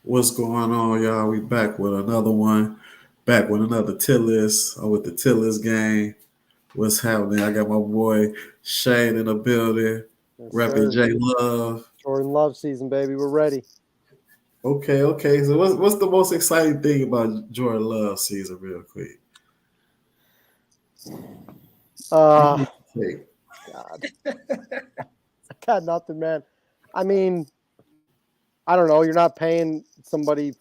What's going on, y'all? We back with another one. Back with another tier list. With the tier list gang. What's happening? I got my boy Shayne in the building. Yes, Repping sir. J Love. Jordan Love season, baby. We're ready. Okay. So what's the most exciting thing about Jordan Love season, real quick? Uh, Hey, God, I got nothing, man. I mean, I don't know. You're not paying somebody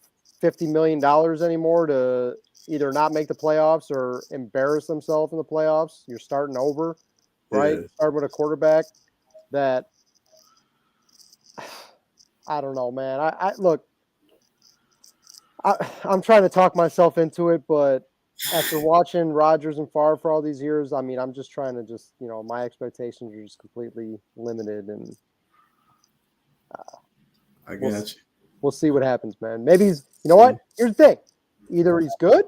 $50 million anymore to either not make the playoffs or embarrass themselves in the playoffs. You're starting over, right? yeah. Start with a quarterback that I don't know, man. I look. I'm trying to talk myself into it, but after watching Rodgers and Favre for all these years, I mean, I'm just trying to my expectations are just completely limited, and I we'll got you. we'll see what happens, man. Maybe you know what? Here's the thing: either he's good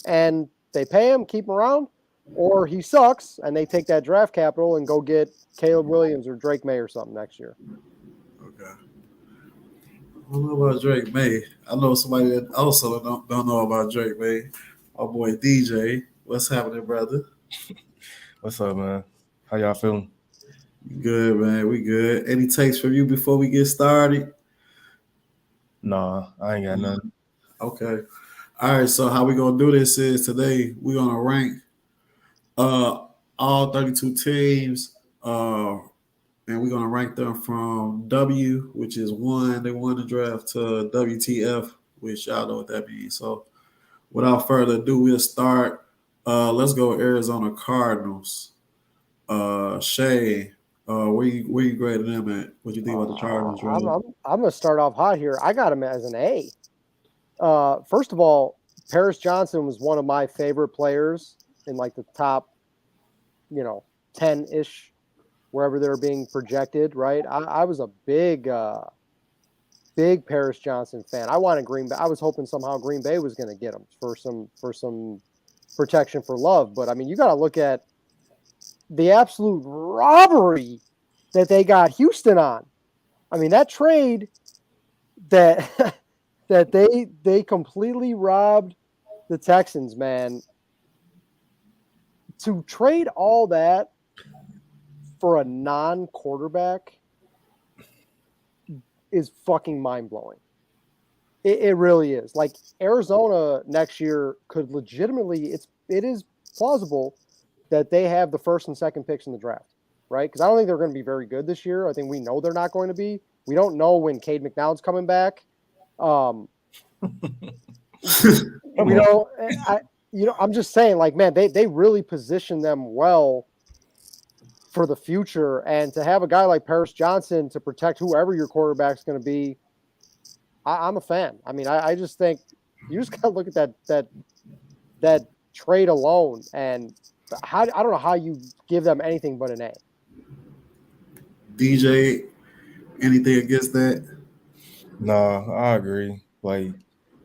and they pay him, keep him around, or he sucks and they take that draft capital and go get Caleb Williams or Drake May or something next year. Okay. I don't know about Drake May. I know somebody that also don't know about Drake May. My boy DJ. What's happening, brother? What's up, man? How y'all feeling? Good, man. We good. Any takes from you before we get started? Nah, I ain't got nothing. Okay. All right. So how we gonna do this is today we're gonna rank uh all 32 teams, and we're gonna rank them from W, which is one, they won the draft, to WTF, which y'all know what that means. So without further ado, we'll start. Let's go Arizona Cardinals. Shay, where you grading them at? What you think about the Cardinals, I'm, right? I'm I'm gonna start off hot here. I got him as an A. First of all, Paris Johnson was one of my favorite players in like the top, 10-ish, wherever they're being projected, right? I was a big Paris Johnson fan. I wanted Green Bay. I was hoping somehow Green Bay was going to get him for some protection for Love. But I mean, you got to look at the absolute robbery that they got Houston on. I mean, that trade that that they completely robbed the Texans, man. To trade all that for a non-quarterback is fucking mind-blowing. It really is. Like Arizona next year could legitimately it is plausible that they have the first and second picks in the draft, right? Because I don't think they're going to be very good this year. I think we know they're not going to be. We don't know when Cade McNown's coming back. Come We on. don't. I'm just saying, like, man, they really position them well for the future, and to have a guy like Paris Johnson to protect whoever your quarterback's going to be, I'm a fan. I mean, I just think you just got to look at that trade alone, and I don't know how you give them anything but an A. DJ, anything against that? Nah, I agree. Like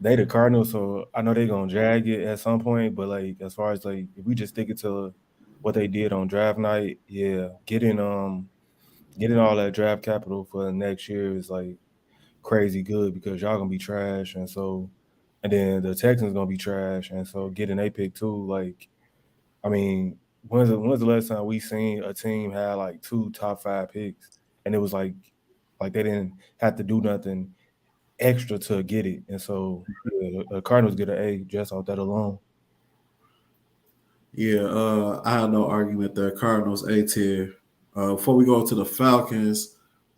they the Cardinals, so I know they gonna drag it at some point. But like as far as like if we just stick it to what they did on draft night, yeah, getting all that draft capital for next year is like crazy good because y'all gonna be trash, and then the Texans gonna be trash, and so getting a pick too, like I mean, when's the last time we seen a team have like two top five picks, and it was like they didn't have to do nothing extra to get it, and so yeah, the Cardinals get an A just off that alone. Yeah, I have no argument there. Cardinals A tier. Before we go to the Falcons,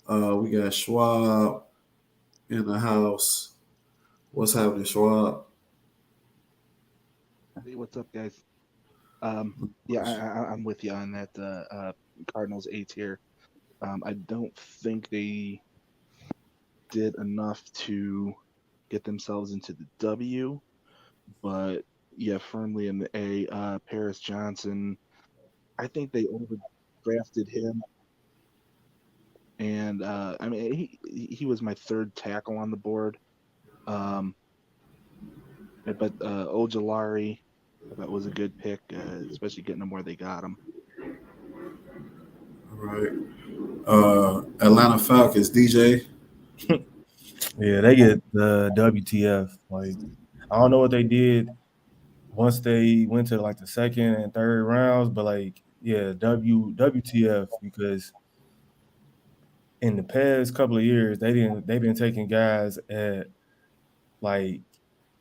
we got Schwab in the house. What's happening, Schwab? Hey, what's up, guys? Yeah, I'm with you on that. Cardinals A tier. I don't think they did enough to get themselves into the W, but yeah, firmly in the A. Paris Johnson. I think they overdrafted him, and I mean he was my third tackle on the board. Um, but Ojolari, I thought was a good pick, especially getting him where they got him. All right. Atlanta Falcons, DJ. Yeah, they get the WTF. Like, I don't know what they did once they went to like the second and third rounds, but like, yeah, WTF because in the past couple of years they've been taking guys at like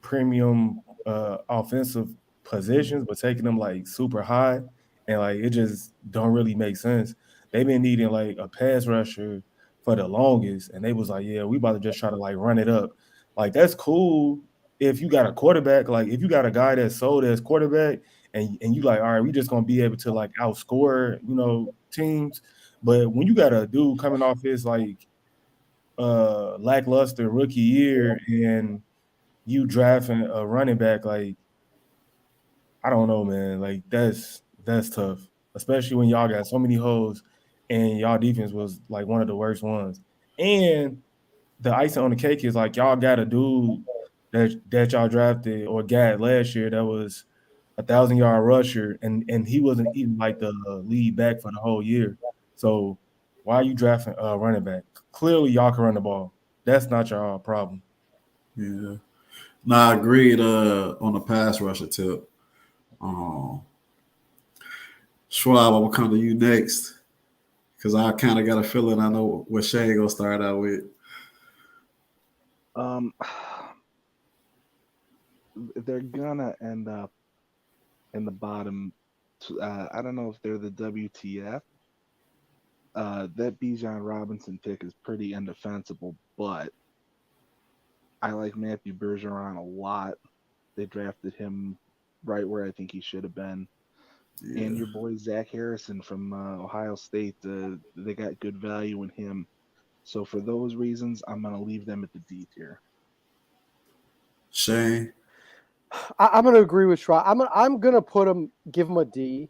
premium offensive positions, but taking them like super high, and like it just don't really make sense. They've been needing like a pass rusher for the longest, and they was like, yeah, we about to just try to like run it up. Like that's cool if you got a quarterback, like if you got a guy that's sold as quarterback, and you like, all right, we just gonna be able to like outscore, teams. But when you got a dude coming off his like lackluster rookie year and you drafting a running back, like I don't know, man. Like that's tough, especially when y'all got so many holes and y'all defense was like one of the worst ones. And the icing on the cake is like y'all got a dude that y'all drafted or got last year that was 1,000-yard rusher, and he wasn't even like the lead back for the whole year. So why are you drafting a running back? Clearly, y'all can run the ball. That's not your problem. Yeah. Nah, I agreed on the pass rusher tip. Um, Schwab, I'm gonna come to you next because I kind of got a feeling I know what Shayne gonna start out with. Um, they're gonna end up in the bottom. I don't know if they're the WTF. That Bijan Robinson pick is pretty indefensible, but I like Matthew Bergeron a lot. They drafted him right where I think he should have been. And Yeah. your boy Zach Harrison from Ohio State, they got good value in him. So for those reasons, I'm gonna leave them at the D tier. Shayne. I'm going to agree with Schwab. I'm going to give him a D.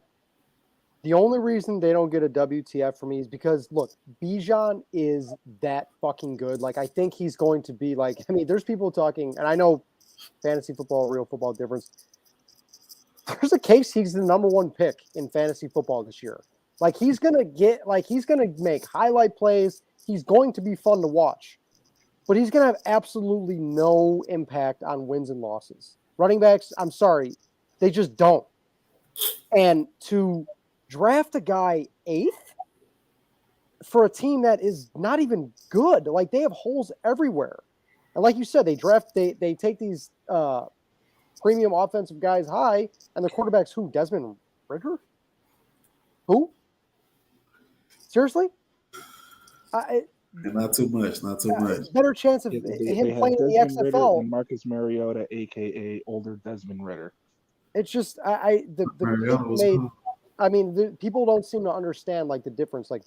The only reason they don't get a WTF for me is because, look, Bijan is that fucking good. Like, I think he's going to be like, I mean, there's people talking, and I know fantasy football, real football difference. There's a case he's the number one pick in fantasy football this year. Like, he's going to make highlight plays. He's going to be fun to watch. But he's going to have absolutely no impact on wins and losses. Running backs, I'm sorry, they just don't. And to draft a guy 8th for a team that is not even good, like they have holes everywhere. And like you said, they take these premium offensive guys high, and the quarterback's who? Desmond Ridder? Who? Seriously? Not too much. Not too much. Better chance of Yeah, him they have playing in the Desmond Ridder XFL. and Marcus Mariota, aka older Desmond Ridder. It's just the pick made. I mean, people don't seem to understand like the difference. Like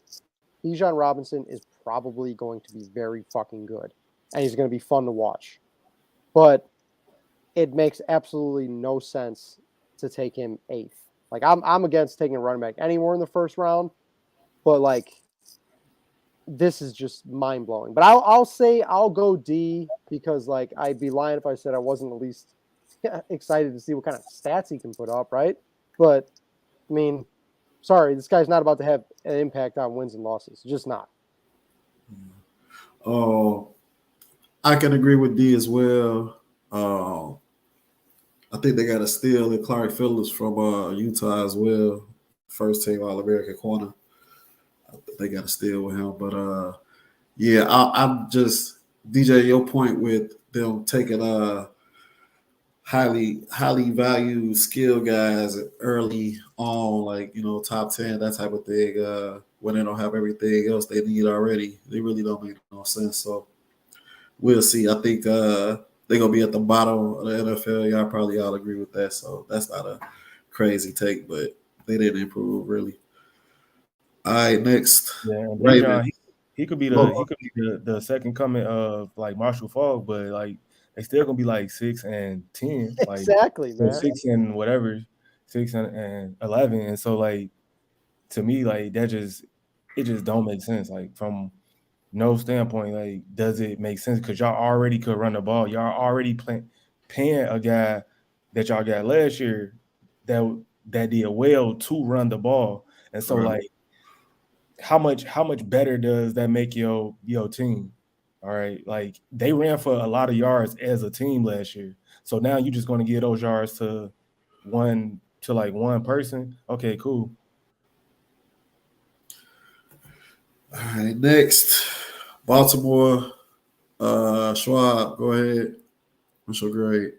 Bijan Robinson is probably going to be very fucking good, and he's going to be fun to watch. But it makes absolutely no sense to take him 8th. Like I'm against taking a running back anywhere in the first round, but like this is just mind blowing. But I'll say I'll go D because like I'd be lying if I said I wasn't at least excited to see what kind of stats he can put up, right? But I mean, sorry, this guy's not about to have an impact on wins and losses. Just not. Oh, I can agree with D as well. I think they got a steal in Clark Phillips from Utah as well. First team All American corner. I think they got a steal with him. But yeah, I'm just DJ. Your point with them taking highly valued skill guys early on, like top 10, that type of thing. When they don't have everything else they need already, they really don't make no sense. So we'll see. I think they're gonna be at the bottom of the NFL. Y'all probably all agree with that. So that's not a crazy take, but they didn't improve really. All right, next. Yeah, and Bijan, Ravens. he could be Oh, the second coming of like Marshall Falk, but like they still gonna be like 6-10, like Exactly, or man. 6 and whatever, 6 and 11, and so like to me like it just don't make sense like from no standpoint. Like does it make sense because y'all already could run the ball, y'all already paying a guy that y'all got last year that did well to run the ball, and so right. like how much better does that make your team? All right, like they ran for a lot of yards as a team last year. So now you're just going to give those yards to one person. Okay, cool. All right, next, Baltimore. Schwab, go ahead. What's your grade?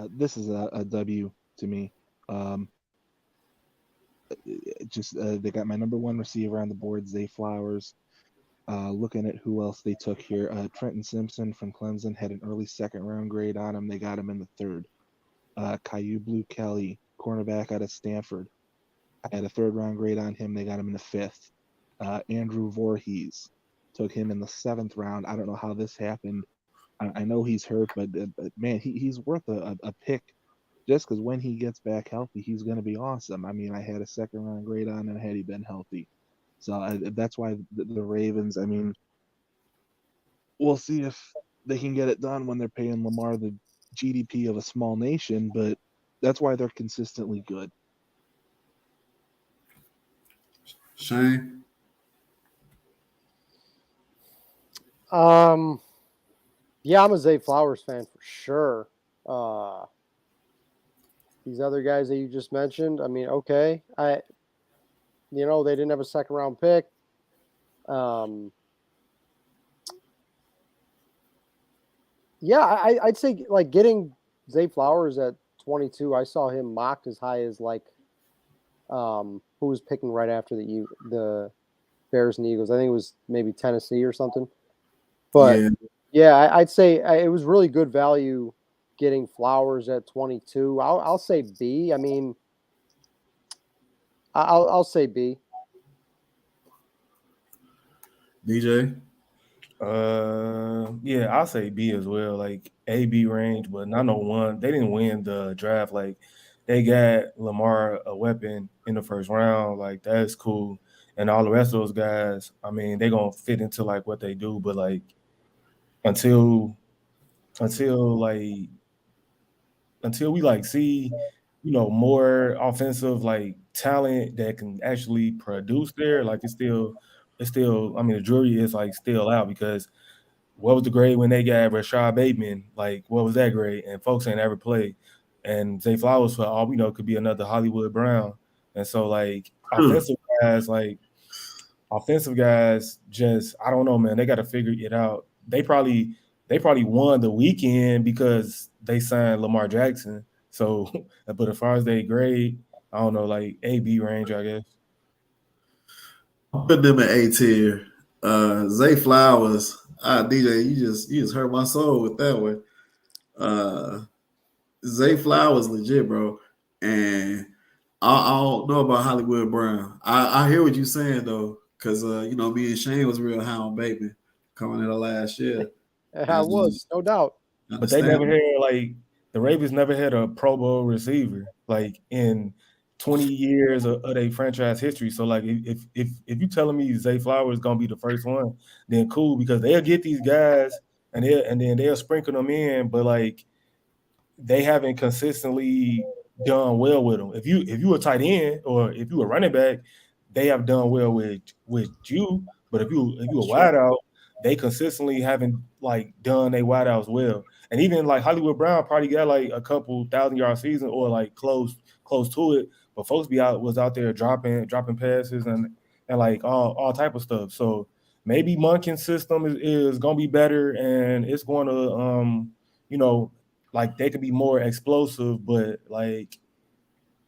This is a W to me. Um, they got my number one receiver on the board, Zay Flowers. Looking at who else they took here, Trenton Simpson from Clemson had an early second round grade on him. They got him in the third. Caillou Blue Kelly, cornerback out of Stanford. I had a third round grade on him. They got him in the fifth. Andrew Voorhees took him in the seventh round. I don't know how this happened. I know he's hurt, but man, he's worth a pick just because when he gets back healthy, he's going to be awesome. I mean, I had a second round grade on him had he been healthy. So that's why the Ravens, I mean, we'll see if they can get it done when they're paying Lamar the GDP of a small nation, but that's why they're consistently good. Shayne? Yeah, I'm a Zay Flowers fan for sure. These other guys that you just mentioned, I mean, okay. They didn't have a second round pick. I'd say like getting Zay Flowers at 22. I saw him mocked as high as like who was picking right after the Bears and Eagles. I think it was maybe Tennessee or something. But I'd say it was really good value getting Flowers at 22. I'll say B. I mean, I'll say B. DJ? Yeah, I'll say B as well, like A B range, but not no one. They didn't win the draft. Like they got Lamar a weapon in the first round. Like that's cool. And all the rest of those guys, I mean, they're gonna fit into like what they do, but like until like until we like see, more offensive like talent that can actually produce there, like it's still I mean the jury is like still out because what was the grade when they got Rashad Bateman? Like, what was that grade? And folks ain't ever played. And Zay Flowers, for all we know, could be another Hollywood Brown. And so, offensive guys, just I don't know, man. They got to figure it out. They probably won the weekend because they signed Lamar Jackson. So, but as far as they grade, I don't know, like A B range, I guess. I'm putting them at A tier. Zay Flowers. DJ, you just hurt my soul with that one. Zay Flowers legit, bro. And I don't know about Hollywood Brown. I hear what you're saying though, because me and Shane was real high on Bateman coming in the last year. I was, no doubt. But they never had the Ravens never had a Pro Bowl receiver like in 20 years of their franchise history. So like if you telling me Zay Flowers is gonna be the first one, then cool because they'll get these guys and then they'll sprinkle them in, but like they haven't consistently done well with them. If you a tight end or if you a running back, they have done well with you. But if you a wideout, they consistently haven't like done their wideouts well. And even like Hollywood Brown probably got like a couple 1,000-yard season or like close to it. But folks was out there dropping passes and like all type of stuff. So maybe Monken's system is gonna be better and it's going to like they could be more explosive, but like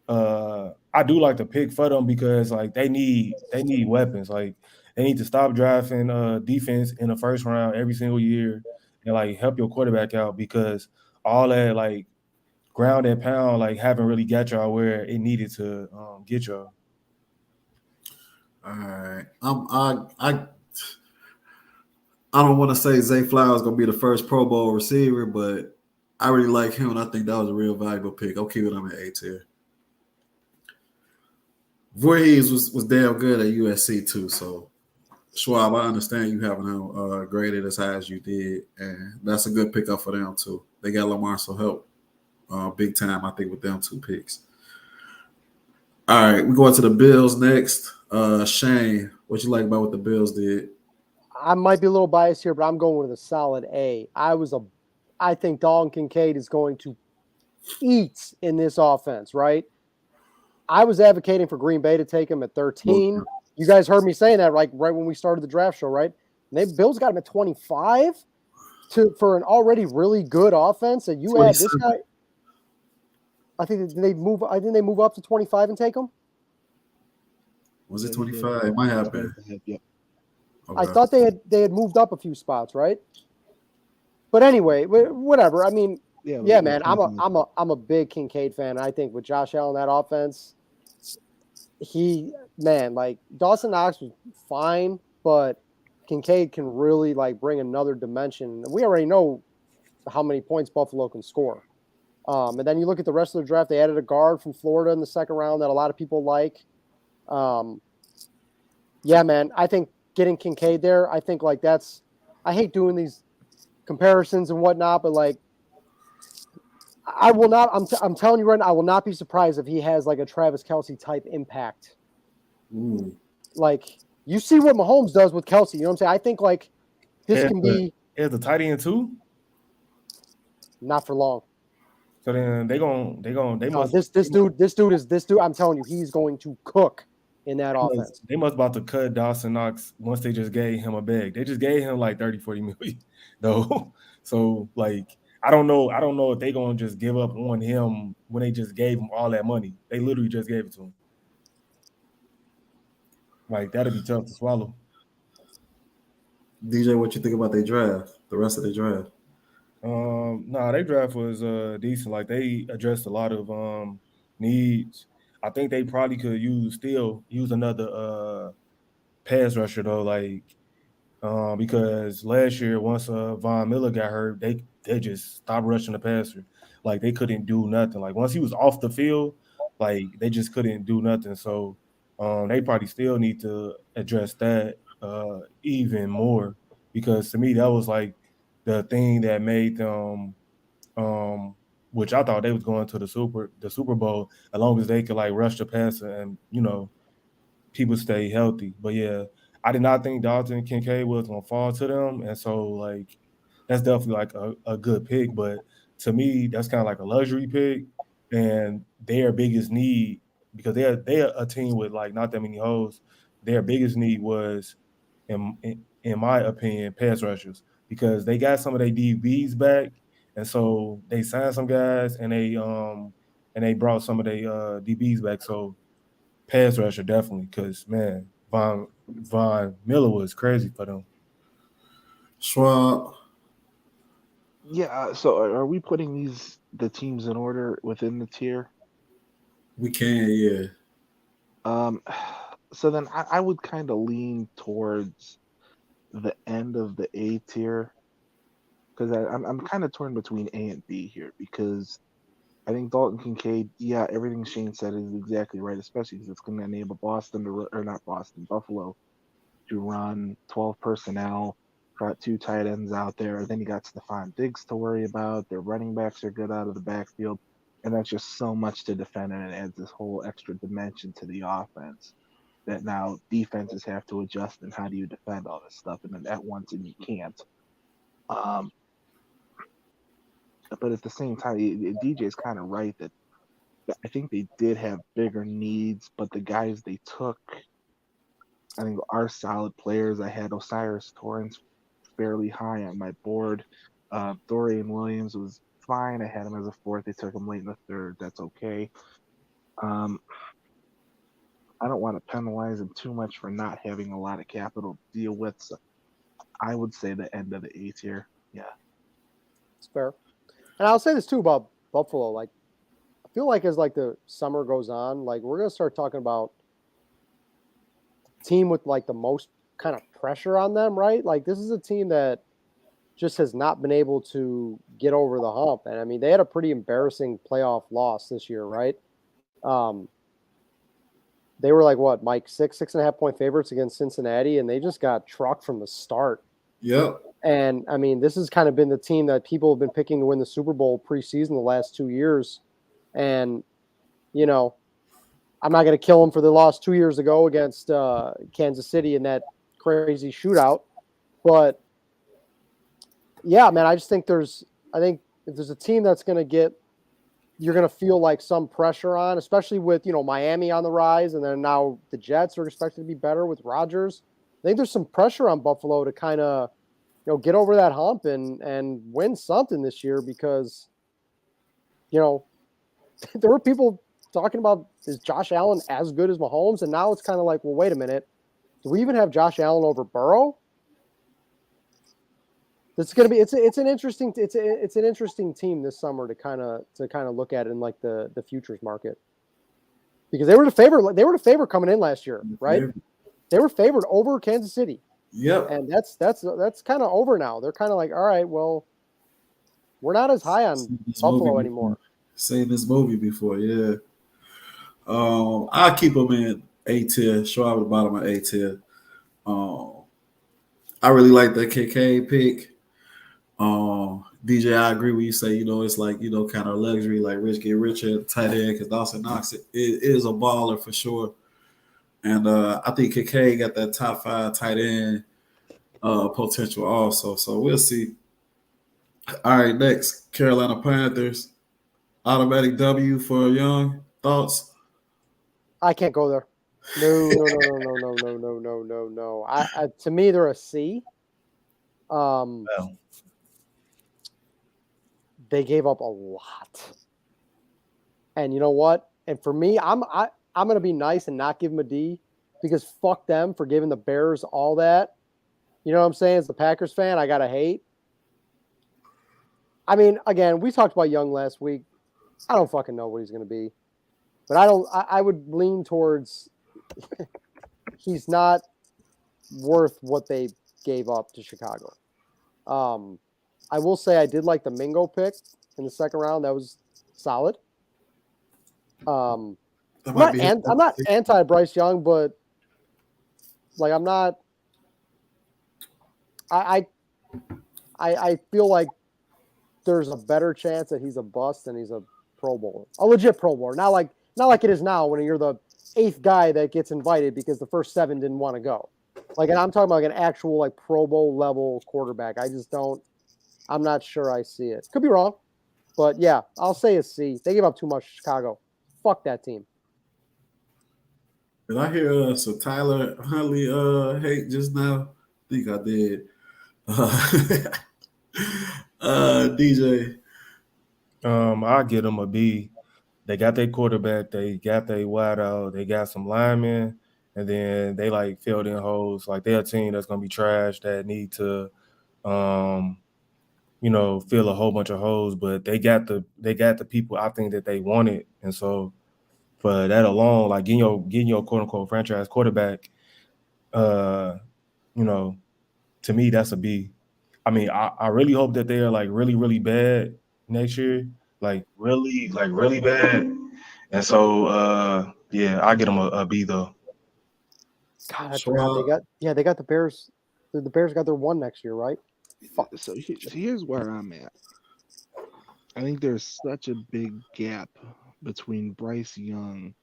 I do like to pick for them because like they need weapons. Like they need to stop drafting defense in the first round every single year and like help your quarterback out because all that like ground and pound like haven't really got y'all where it needed to get y'all. All right. I don't want to say Zay Flowers gonna be the first Pro Bowl receiver, but I really like him, and I think that was a real valuable pick. I'll keep it on the A tier. Voorhees was damn good at USC too, so Schwab, I understand you having him graded as high as you did, and that's a good pickup for them too. They got Lamar, so help big time, I think, with them two picks. All right, we going to the Bills next. Shayne, what you like about what the Bills did? I might be a little biased here, but I'm going with a solid A. I think Dalton Kincaid is going to eat in this offense, right? I was advocating for Green Bay to take him at 13. You guys heard me saying that right when we started the draft show, right? And Bills got him at 25 for an already really good offense. And you add this guy. I think they move up to 25 and take him. Was it 25? It might have been. Yep. Okay. I thought they had moved up a few spots, right? But anyway, whatever. I mean, yeah, man. I'm a big Kincaid fan. I think with Josh Allen that offense, Dawson Knox was fine, but Kincaid can really bring another dimension. We already know how many points Buffalo can score. And then you look at the rest of the draft, they added a guard from Florida in the second round that a lot of people like. Yeah, man, I think getting Kincaid there, I think I hate doing these comparisons and whatnot, but I will not, I'm telling you right now, I will not be surprised if he has a Travis Kelce type impact. Ooh. You see what Mahomes does with Kelce, you know what I'm saying? I think this can be. Is the tight end too? Not for long. So then they must. This dude. I'm telling you, he's going to cook in that offense. They must about to cut Dawson Knox once they just gave him a bag. They just gave him 30, 40 million though. So I don't know if they gonna just give up on him when they just gave him all that money. They literally just gave it to him. That'd be tough to swallow. DJ, what you think about their draft? The rest of the draft? Their draft was decent. They addressed a lot of needs. I think they probably could use another pass rusher though, because last year once Von Miller got hurt, they just stopped rushing the passer. They couldn't do nothing. Once he was off the field, they just couldn't do nothing. So they probably still need to address that even more, because to me that was the thing that made them, which I thought they was going to the Super Bowl as long as they could rush the passer and people stay healthy. But yeah, I did not think Dalton Kincaid was gonna fall to them, and so that's definitely a good pick. But to me, that's kind of a luxury pick, and their biggest need, because they're a team with not that many holes. Their biggest need was, in my opinion, pass rushers, because they got some of their DBs back, and so they signed some guys, and they brought some of their DBs back. So pass rusher definitely, because man, Von Miller was crazy for them. Schwab. Yeah. So are we putting the teams in order within the tier? We can, yeah. So then I would kind of lean towards the end of the A tier, because I'm kind of torn between A and B here, because I think Dalton Kincaid, everything Shayne said is exactly right, especially because it's going to enable Buffalo to run 12 personnel, got 2 tight ends out there. Then you got Stephon Diggs to worry about. Their running backs are good out of the backfield, and that's just so much to defend, and it adds this whole extra dimension to the offense that now defenses have to adjust. And how do you defend all this stuff? And then at once, and you can't. But at the same time, DJ is kind of right that I think they did have bigger needs, but the guys they took, I think, are solid players. I had Osiris Torrance fairly high on my board. Dorian Williams was fine. I had him as a 4th. They took him late in the 3rd. That's okay. I don't want to penalize him too much for not having a lot of capital to deal with. So I would say the end of the A tier. Yeah. It's fair. And I'll say this too about Buffalo. I feel as the summer goes on, we're going to start talking about team with the most kind of pressure on them, right? This is a team that just has not been able to get over the hump. And I mean, they had a pretty embarrassing playoff loss this year, right? They were what, Mike, 6.5 point favorites against Cincinnati, and they just got trucked from the start. Yep. And I mean, this has kind of been the team that people have been picking to win the Super Bowl preseason the last 2 years. And, I'm not going to kill them for the loss 2 years ago against Kansas City in that crazy shootout. But yeah, man, I just think I think if there's a team that's going to you're going to feel like some pressure on, especially with, Miami on the rise. And then now the Jets are expected to be better with Rodgers. I think there's some pressure on Buffalo to kind of, get over that hump and win something this year because, there were people talking about, is Josh Allen as good as Mahomes? And now it's kind of like, well, wait a minute. Do we even have Josh Allen over Burrow? It's going to be it's an interesting team this summer to kind of look at in like the futures market, because they were the favorite coming in last year, right? They were favored over Kansas City. Yep. And that's kind of over now. They're kind of like, all right, well, we're not as high on Buffalo anymore. Seen this movie before, yeah. I'll keep them in A tier. Schwab at the bottom of A tier. I really like that KK pick. DJ, I agree with you. Say, it's like, kind of luxury, like rich get richer at tight end, because Dawson Knox it is a baller for sure. And I think KK got that top 5 tight end potential also. So we'll see. All right, next, Carolina Panthers. Automatic W for Young. Thoughts? I can't go there. No. To me, they're a C. They gave up a lot. And you know what? And for me, I'm going to be nice and not give them a D, because fuck them for giving the Bears all that. You know what I'm saying? As the Packers fan, I got to hate. I mean, again, we talked about Young last week. I don't fucking know what he's going to be. But I would lean towards he's not worth what they gave up to Chicago. I will say I did like the Mingo pick in the second round. That was solid. I'm not anti Bryce Young, but like I'm not. I feel like there's a better chance that he's a bust than he's a Pro Bowler, a legit Pro Bowler. Not like it is now when you're the 8th guy that gets invited because the first 7 didn't want to go. Like, and I'm talking about like an actual like Pro Bowl level quarterback. I just don't. I'm not sure I see it. Could be wrong, but yeah, I'll say a C. They gave up too much to Chicago. Fuck that team. Did I hear so Tyler Huntley hate just now? I think I did. DJ. I'll give them a B. They got their quarterback, they got their wideout, they got some linemen, and then they like filled in holes. Like they're a team that's gonna be trash that need to fill a whole bunch of holes, but they got the people I think that they wanted. And so for that alone, like getting your quote unquote franchise quarterback, to me that's a B. I mean, I really hope that they are like really, really bad next year. Like really bad. And so I get them a B though. God, I forgot they got the Bears. The Bears got their 1 next year, right? Fuck. So here's where I'm at. I think there's such a big gap between Bryce Young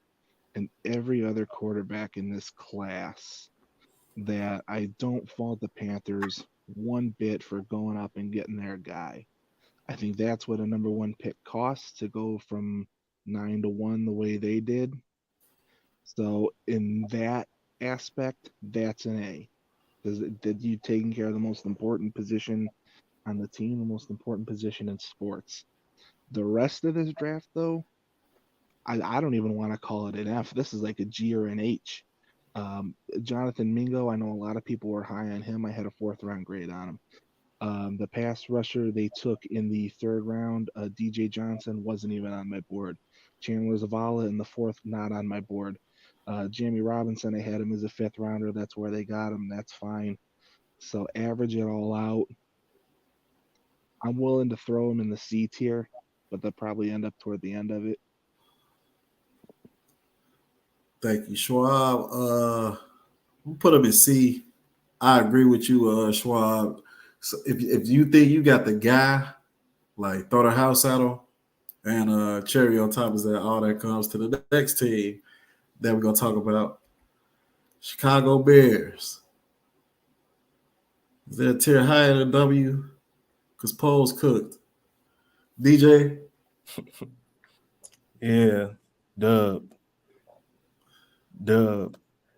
and every other quarterback in this class that I don't fault the Panthers one bit for going up and getting their guy. I think that's what a number 1 pick costs, to go from 9-1 the way they did. So in that aspect, that's an A. Because did you taking care of the most important position on the team, the most important position in sports. The rest of this draft, though, I don't even want to call it an F. This is like a G or an H. Jonathan Mingo, I know a lot of people were high on him. I had a 4th round grade on him. The pass rusher they took in the 3rd round, DJ Johnson, wasn't even on my board. Chandler Zavala in the 4th, not on my board. Jamie Robinson, I had him as a 5th rounder. That's where they got him. That's fine. So average it all out. I'm willing to throw him in the C tier, but they'll probably end up toward the end of it. Thank you, Schwab. We'll put him in C. I agree with you, Schwab. So if you think you got the guy, like throw the house at him, and cherry on top is that all that comes to the next team. that we're gonna talk about. Chicago Bears. Is there a tier higher than W? Because Poles cooked. DJ, Yeah, dub, dub,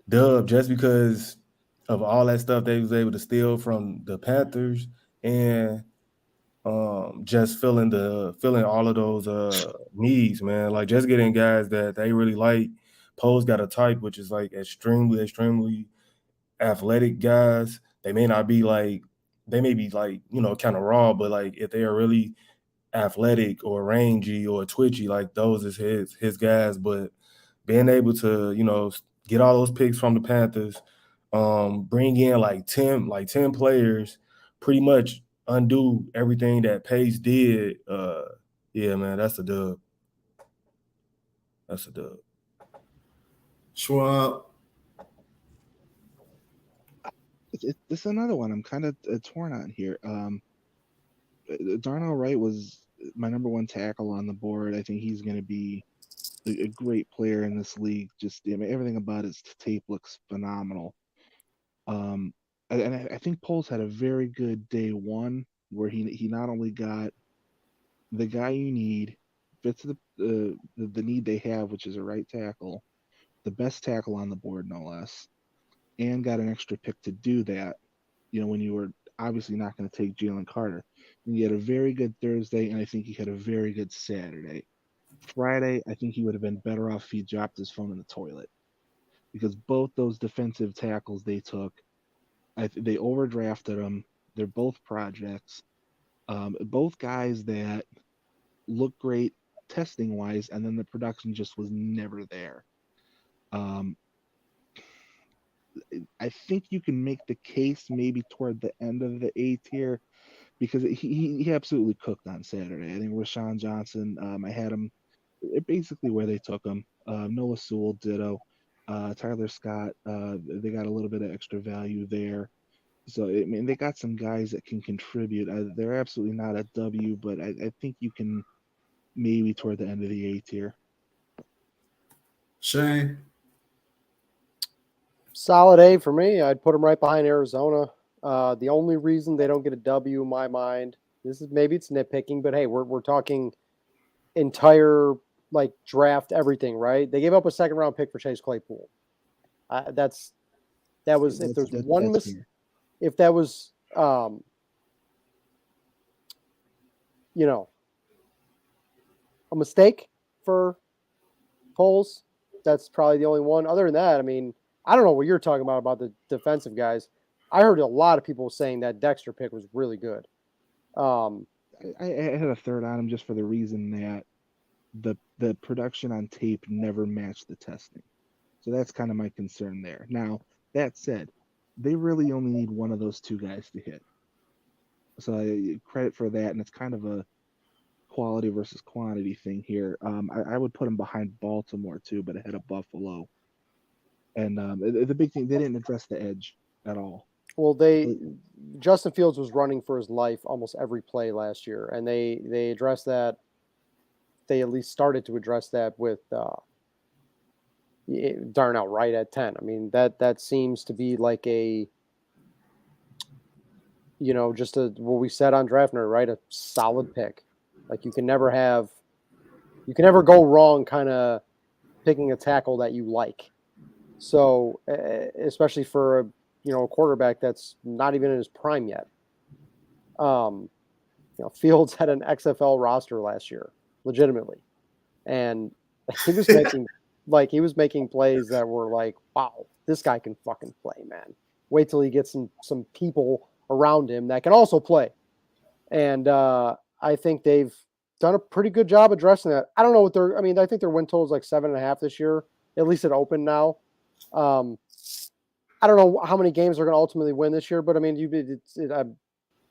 dub. Just because of all that stuff they was able to steal from the Panthers and just filling all of those needs, man. Like just getting guys that they really like. Poe's got a type which is like extremely athletic guys. They may not be like they may be like, kind of raw, but like if they are really athletic or rangy or twitchy, like those is his guys. But being able to, get all those picks from the Panthers, bring in like 10 players, pretty much undo everything that Pace did. Yeah, man, that's a dub. That's a dub. Schwab. This is another one I'm kind of torn on here. Darnell Wright was my number one tackle on the board. I think he's going to be a great player in this league. Just everything about his tape looks phenomenal. And I think Poles had a very good day one where he not only got the guy you need, fits the need they have, which is a right tackle, the best tackle on the board, no less, and got an extra pick to do that. When you were obviously not going to take Jalen Carter. And he had a very good Thursday, and I think he had a very good Saturday. Friday, I think he would have been better off if he dropped his phone in the toilet, because both those defensive tackles they took, they overdrafted them. They're both projects. Both guys that look great testing wise, and then the production just was never there. I think you can make the case maybe toward the end of the A tier, because he absolutely cooked on Saturday. I think Rashawn Johnson, I had him basically where they took him. Noah Sewell, ditto. Tyler Scott, they got a little bit of extra value there. So, they got some guys that can contribute. They're absolutely not a W, but I think you can maybe toward the end of the A tier. Shayne. Solid A for me. I'd put them right behind Arizona. The only reason they don't get a W in my mind, maybe it's nitpicking, but hey, we're talking entire like draft everything, right? They gave up a second round pick for Chase Claypool. That was if there's one mistake. If that was a mistake for Poles, that's probably the only one. Other than that, I don't know what you're talking about the defensive guys. I heard a lot of people saying that Dexter pick was really good. I had a third on him just for the reason that the production on tape never matched the testing. So that's kind of my concern there. Now, that said, they really only need one of those two guys to hit. So credit for that, and it's kind of a quality versus quantity thing here. I would put them behind Baltimore too, but ahead of Buffalo. And the big thing, they didn't address the edge at all. Well, Justin Fields was running for his life almost every play last year, and they addressed that. They at least started to address that with Darnell Wright at 10. That seems to be like a, just what we said on Draft Nerd, right? A solid pick. Like you can never go wrong kind of picking a tackle that you like. So, especially for a quarterback that's not even in his prime yet. Fields had an XFL roster last year, legitimately, and he was making plays that were like, wow, this guy can fucking play, man. Wait till he gets some people around him that can also play, and I think they've done a pretty good job addressing that. I don't know what I think their win total is like 7.5 this year. At least it opened now. I don't know how many games they're going to ultimately win this year, but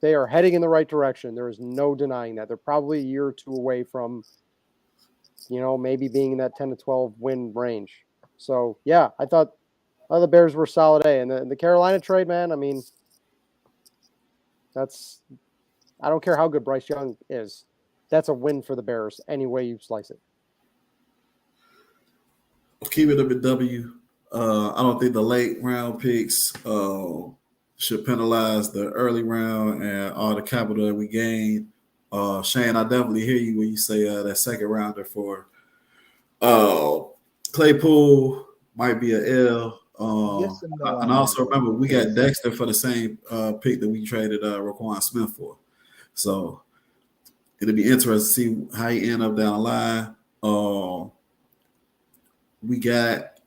they are heading in the right direction. There is no denying that. They're probably a year or two away from, maybe being in that 10 to 12 win range. So, yeah, I thought the Bears were solid A. And the Carolina trade, man, I don't care how good Bryce Young is. That's a win for the Bears any way you slice it. keeping them in W. I don't think the late round picks should penalize the early round and all the capital that we gained. Shayne, I definitely hear you when you say that second rounder for uh, Claypool might be an L. Yes and no And on that also remember, we got because Dexter for the same pick that we traded Raquan Smith for. So it'll be interesting to see how he end up down the line. We got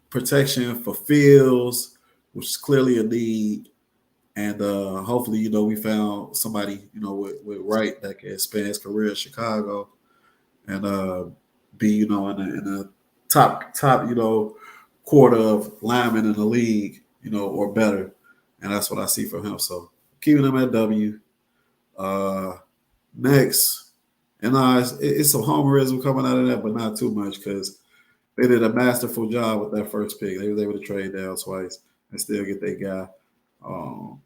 protection for Fields, which is clearly a need. And hopefully, we found somebody, with Wright that can expand his career in Chicago and be, in the top, quarter of linemen in the league, or better. And that's what I see from him. So keeping him at W. Next, and it's some homerism coming out of that, but not too much because they did a masterful job with that first pick. They was able to trade down twice and still get their guy.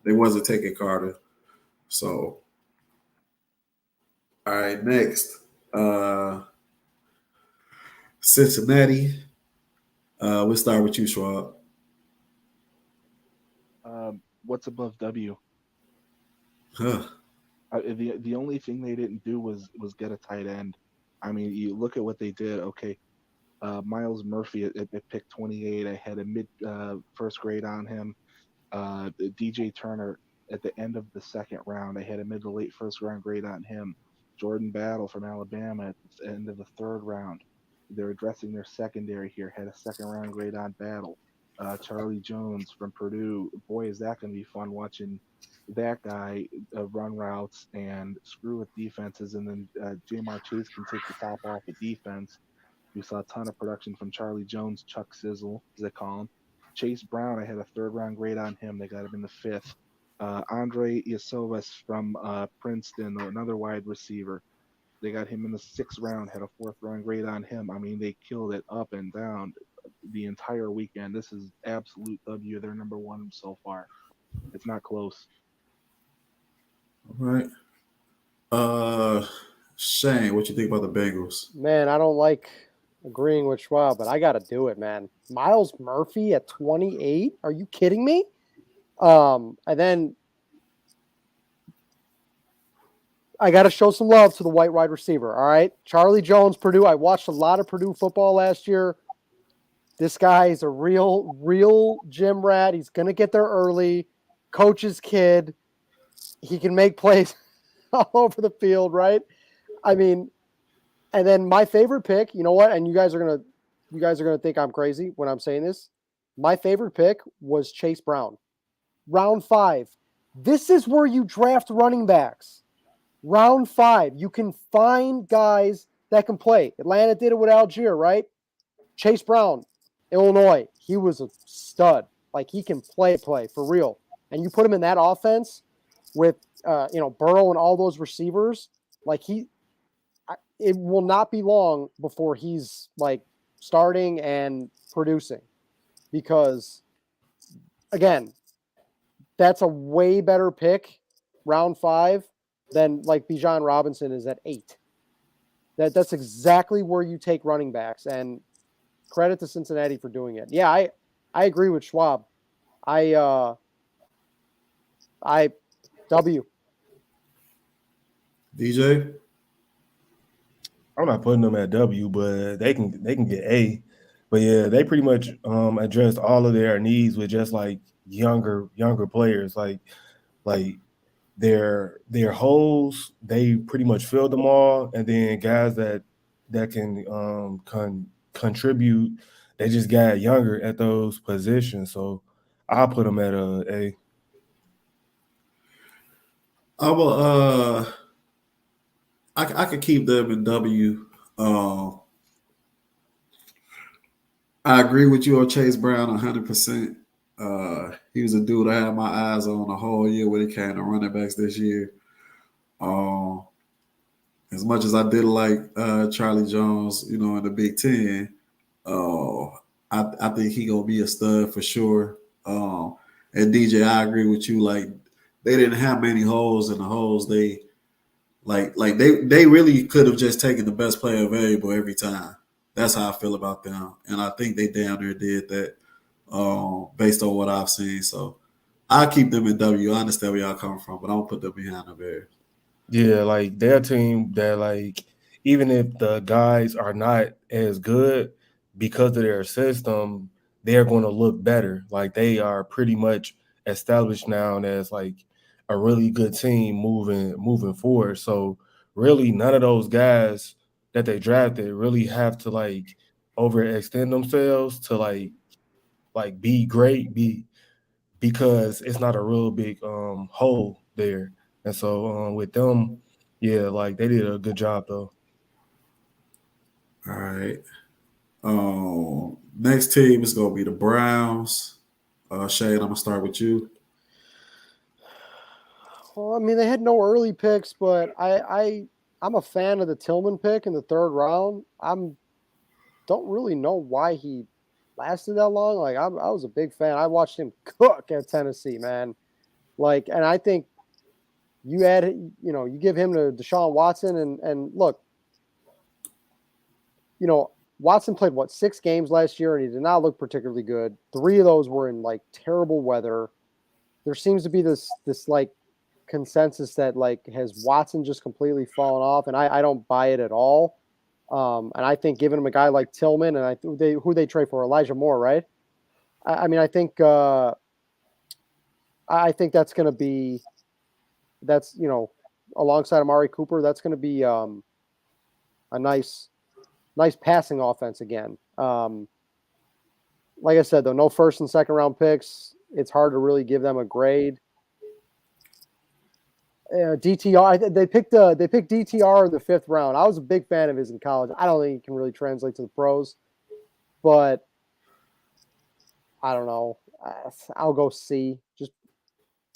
They wasn't taking Carter. So, all right, next. Cincinnati. We'll start with you, Schwab. what's above W? Huh. The only thing they didn't do was get a tight end. I mean, you look at what they did. Okay, Miles Murphy at pick 28. I had a mid first grade on him. DJ Turner at the end of the second round. I had a mid to late first round grade on him. Jordan Battle from Alabama at the end of the third round. They're addressing their secondary here. Had a second round grade on Battle. Charlie Jones from Purdue. Boy, is that going to be fun watching that guy run routes and screw with defenses. And then Jamar Chase can take the top off the defense. We saw a ton of production from Charlie Jones, Chuck Sizzle, as they call him. Chase Brown, I had a third round grade on him. They got him in the fifth. Andre Iosivas from Princeton, another wide receiver. They got him in the sixth round, had a fourth round grade on him. I mean, they killed it up and down the entire weekend. This is absolute W. They're number one so far. It's not close. All right. Shayne, what you think about the Bengals? Man, I don't like agreeing with Schwab, but I got to do it, man. Miles Murphy at 28? Are you kidding me? And then I got to show some love to the white wide receiver, all right? Charlie Jones, Purdue. I watched a lot of Purdue football last year. This guy is a real gym rat. He's going to get there early. Coach's kid. He can make plays all over the field, right? I mean, and then my favorite pick, you know what? And you guys are gonna think I'm crazy when I'm saying this. My favorite pick was Chase Brown. Round 5. This is where you draft running backs. Round 5. You can find guys that can play. Atlanta did it with Algier, right? Chase Brown, Illinois. He was a stud. Like, he can play for real. And you put him in that offense with Burrow and all those receivers, like it will not be long before he's like starting and producing, because again, that's a way better pick round 5 than like Bijan Robinson is at 8. That's exactly where you take running backs, and credit to Cincinnati for doing it. Yeah, I agree with Schwab. I W. DJ? I'm not putting them at W, but they can get A. But yeah, they pretty much addressed all of their needs with just like younger players. Like their holes, they pretty much filled them all, and then guys that can contribute, they just got younger at those positions. So I'll put them at A. I will. I could keep them in W. I agree with you on Chase Brown 100%. He was a dude I had my eyes on the whole year when it came to running backs this year. As much as I did like Charlie Jones, in the Big Ten, I think he gonna be a stud for sure. And DJ, I agree with you. Like, they didn't have many holes, and the holes they really could have just taken the best player available every time. That's how I feel about them, and I think they down there did that based on what I've seen. So I keep them in W. I understand where y'all coming from, but I don't put them behind the Bears. Yeah, like they're a team that like even if the guys are not as good because of their system, they're going to look better. Like they are pretty much established now as like a really good team moving forward. So really none of those guys that they drafted really have to like overextend themselves to like be great, be because it's not a real big hole there. And so with them, yeah, like they did a good job though. All right. Next team is gonna be the Browns. Shane, I'm gonna start with you. Well, I mean, they had no early picks, but I'm a fan of the Tillman pick in the third round. Don't really know why he lasted that long. Like I was a big fan. I watched him cook at Tennessee, man. Like, and I think you give him to Deshaun Watson, and look, Watson played 6 games last year, and he did not look particularly good. 3 of those were in like terrible weather. There seems to be this like consensus that like has Watson just completely fallen off, and I don't buy it at all. And I think giving him a guy like Tillman, and who they trade for Elijah Moore, right? I mean, I think that's alongside Amari Cooper, that's going to be a nice passing offense again. Like I said, though, no first and second round picks. It's hard to really give them a grade. DTR, they picked DTR in the 5th round. I was a big fan of his in college. I don't think he can really translate to the pros, but I don't know. I'll go C. Just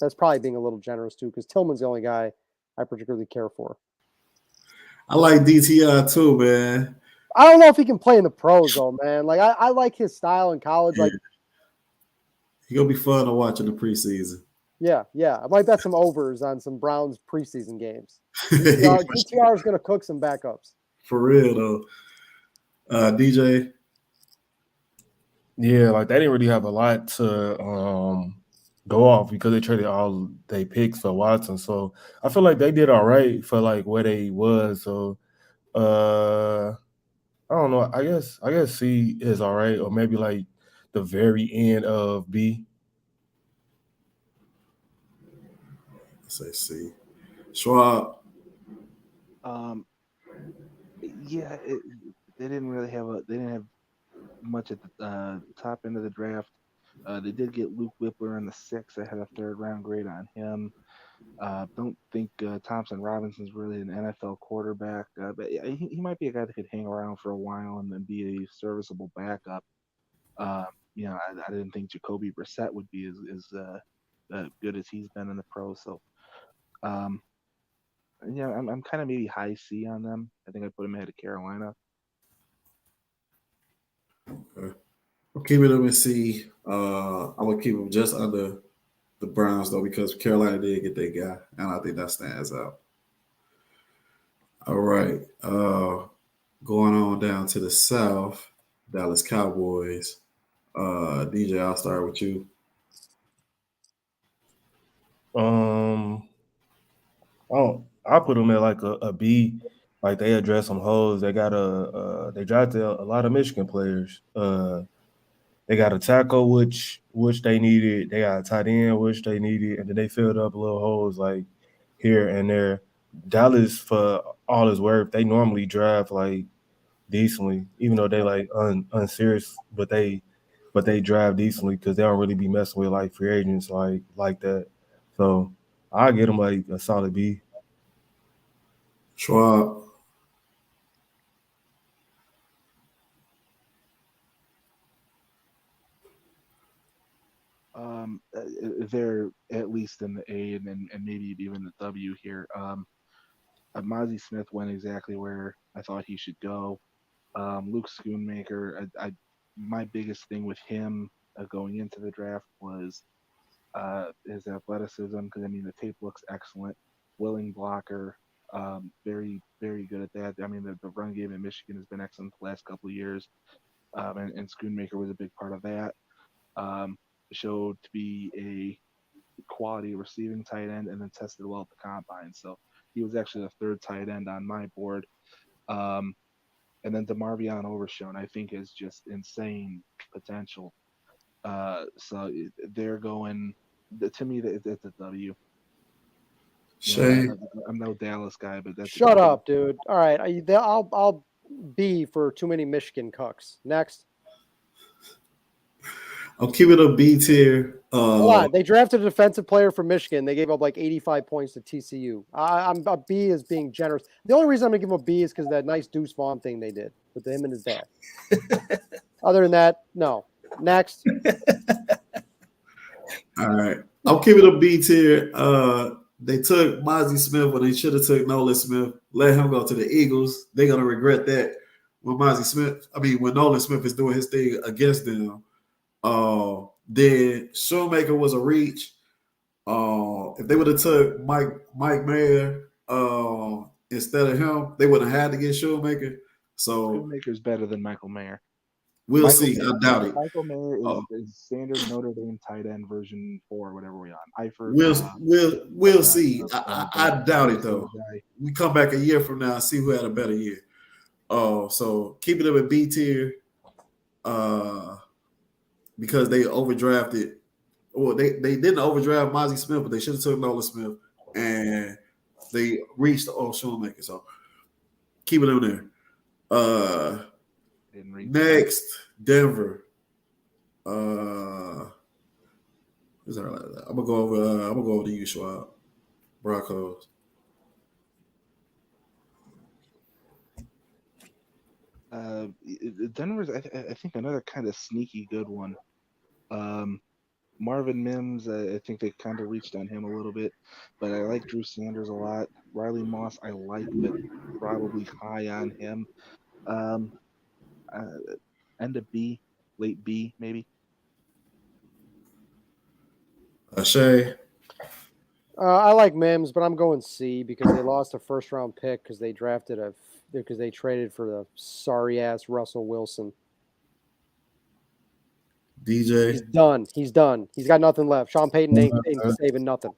that's probably being a little generous too, because Tillman's the only guy I particularly care for. I like DTI too, man. I don't know if he can play in the pros though, man. Like I like his style in college. Yeah. Like He gonna be fun to watch in the preseason. yeah. I might bet some overs on some Browns preseason games. DTR is going to cook some backups. For real though. DJ. Yeah, like they didn't really have a lot to go off because they traded all they picks for Watson. So I feel like they did all right for like where they was. So I don't know. I guess C is all right, or maybe like the very end of B. Let's say C. Schwab. Yeah, they didn't really they didn't have much at the top end of the draft. They did get Luke Whippler in the 6th. I had a 3rd round grade on him. Don't think Thompson Robinson's really an NFL quarterback, but yeah, he might be a guy that could hang around for a while and then be a serviceable backup. I didn't think Jacoby Brissett would be as good as he's been in the pros. So, um, I'm kind of maybe high C on them. I think I put him ahead of Carolina. Okay. I'm keeping them in C. I'm gonna keep them just under the Browns though, because Carolina did get their guy, and I think that stands out. All right. Going on down to the South, Dallas Cowboys. DJ, I'll start with you. Um, I put them at like a B. Like they address some holes. They got they drafted a lot of Michigan players. They got a tackle which they needed. They got a tight end which they needed, and then they filled up little holes like here and there. Dallas, for all his worth, they normally draft like decently, even though they like unserious, but they draft decently because they don't really be messing with like free agents like that. So I get them like a solid B. Schwab. They're at least in the A and maybe even the W here. Mozzie Smith went exactly where I thought he should go. Luke Schoonmaker, my biggest thing with him going into the draft was his athleticism, because I mean the tape looks excellent, willing blocker. Very, very good at that. I mean, the run game in Michigan has been excellent the last couple of years, and Schoonmaker was a big part of that. Um, Showed to be a quality receiving tight end and then tested well at the combine. So he was actually the third tight end on my board. Um, and then DeMarvion Overshown, I think, is just insane potential. They're going. To me, it's a W. You know, Shane, I'm no Dallas guy, but that's a Shut W. up, dude. All right, I'll B for too many Michigan cucks. Next. I'm keeping a B tier. Hold on. They drafted a defensive player from Michigan. They gave up like 85 points to TCU. I'm a B is being generous. The only reason I'm gonna give him a B is because of that nice Deuce Vaughn thing they did with him and his dad. Other than that, no. Next. All right. I'm keeping a B tier. They took Mozzie Smith when they should have took Nolan Smith. Let him go to the Eagles. They're gonna regret that when when Nolan Smith is doing his thing against them. Then Shoemaker was a reach. If they would have took Mike Mayer instead of him, they would have had to get Shoemaker. So Schoonmaker's better than Michael Mayer. we'll Michael see. I doubt it. Michael Mayer Oh, is standard Notre Dame tight end version 4, whatever we're on. Eifert, we'll see. I doubt it Minnesota though. guy. We come back a year from now and see who had a better year. So keeping them at B tier, because they overdrafted. Well, they didn't overdraft Mozzie Smith, but they should have took Nolan Smith, and they reached the Shoemaker. So keeping them there. Didn't reach. Next, Denver. Who's that? I'm gonna go over the Schwab Broncos. Denver's, I think, another kind of sneaky good one. Marvin Mims, I think they kind of reached on him a little bit, but I like Drew Sanders a lot. Riley Moss, I like, but probably high on him. Um, End of B, late B, maybe. Shay. I like Mims, but I'm going C because they lost a first round pick because they traded for the sorry ass Russell Wilson. DJ. He's done. He's got nothing left. Sean Payton ain't saving nothing.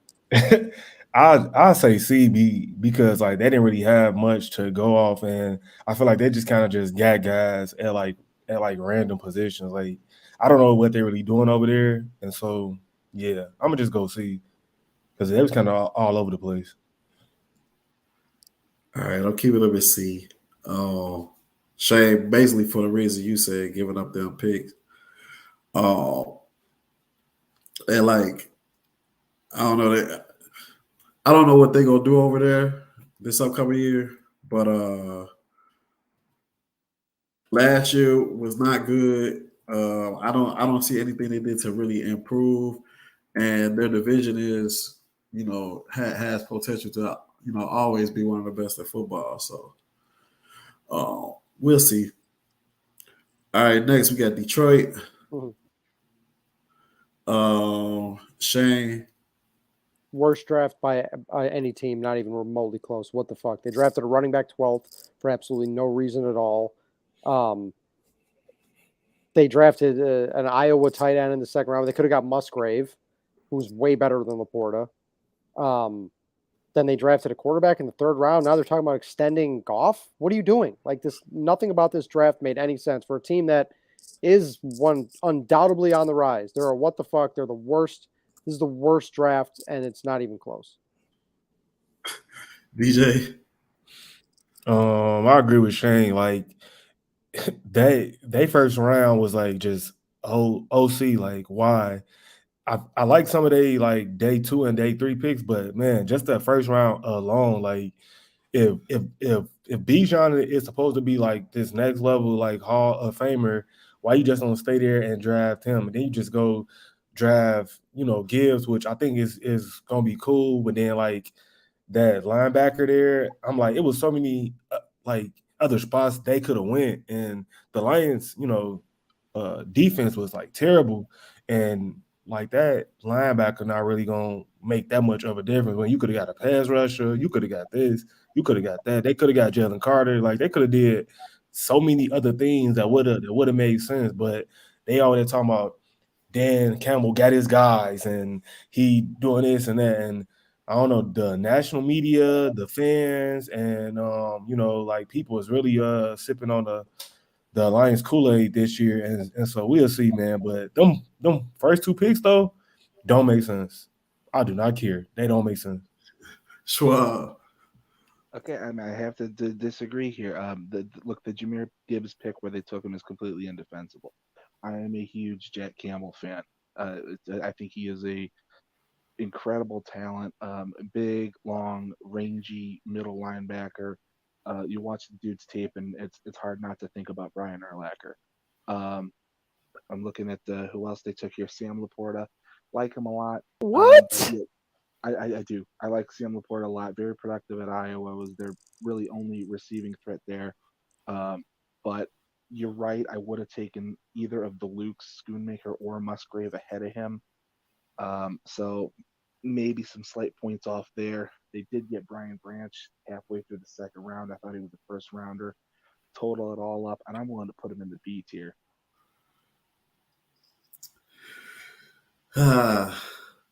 I say CB because like they didn't really have much to go off, and I feel like they just kind of just got guys at random positions. Like I don't know what they're really doing over there, and so yeah, I'm gonna just go C because they was kind of all over the place. All right, I'll keep it up at C. Shane, basically for the reason you said, giving up them picks. And like I don't know that. I don't know what they're gonna do over there this upcoming year, but last year was not good. I don't see anything they did to really improve, and their division is has potential to always be one of the best at football. So we'll see. All right, next we got Detroit. Shane. Worst draft by any team, not even remotely close. What the fuck? They drafted a running back 12th for absolutely no reason at all. They drafted an Iowa tight end in the second round. They could have got Musgrave, who's way better than Laporta. Then they drafted a quarterback in the third round. Now they're talking about extending Goff. What are you doing? Like this, nothing about this draft made any sense for a team that is one undoubtedly on the rise. They're a what the fuck. They're the worst. This is the worst draft, and it's not even close. DJ. I agree with Shane. Like they first round was like just OC. Like why? I like some of they like day 2 and day 3 picks, but man, just that first round alone, like if Bijan is supposed to be like this next level like Hall of Famer, why you just don't stay there and draft him, and then you just go draft Gibbs, which I think is gonna be cool, but then like that linebacker there, I'm like it was so many like other spots they could have went, and the Lions defense was like terrible, and like that linebacker not really gonna make that much of a difference. When you could have got a pass rusher, you could have got this, you could have got that. They could have got Jalen Carter. Like they could have did so many other things that would have made sense. But they always talking about Dan Campbell got his guys and he doing this and that. And I don't know, the national media, the fans, and like people is really sipping on the Alliance Kool-Aid this year, and so we'll see, man. But them first two picks though don't make sense. I do not care. They don't make sense. Schwab. Okay, I mean, I have to disagree here. Look, the Jameer Gibbs pick where they took him is completely indefensible. I am a huge Jack Campbell fan. I think he is a incredible talent, big, long, rangy middle linebacker. You watch the dude's tape, and it's hard not to think about Brian Urlacher. Um, I'm looking at who else they took here. Sam Laporta, like him a lot. What? Yeah, I do. I like Sam Laporta a lot. Very productive at Iowa. Was their really only receiving threat there. Um, but you're right. I would have taken either of the Lukes, Schoonmaker or Musgrave ahead of him. So maybe some slight points off there. They did get Brian Branch halfway through the second round. I thought he was a first rounder. Total it all up, and I'm willing to put him in the B tier.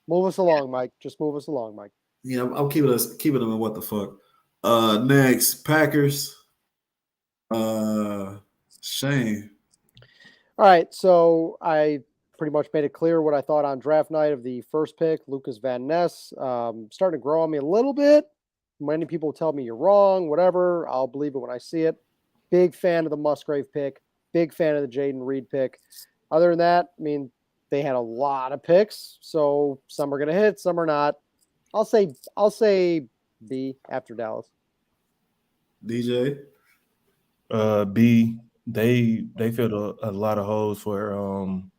Move us along, Mike. Just move us along, Mike. Yeah, I'm keeping them in what the fuck. Next, Packers. Shayne. All right, so I pretty much made it clear what I thought on draft night of the first pick, Lucas Van Ness. Starting to grow on me a little bit. Many people tell me you're wrong, whatever. I'll believe it when I see it. Big fan of the Musgrave pick. Big fan of the Jaden Reed pick. Other than that, I mean, they had a lot of picks, so some are going to hit, some are not. I'll say B after Dallas. DJ. B, they filled a lot of holes for on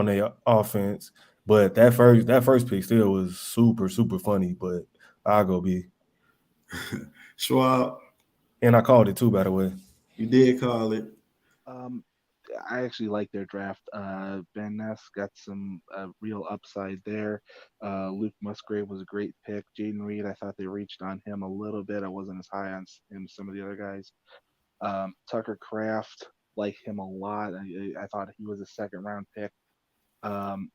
their offense, but that first pick still was super super funny. But I'll go B, Schwab. and I called it too, by the way. You did call it. Um, I actually like their draft. Van Ness got some real upside there. Luke Musgrave was a great pick. Jaden Reed, I thought they reached on him a little bit. I wasn't as high on him as some of the other guys. Tucker Kraft, like him a lot. I thought he was a second round pick. Um,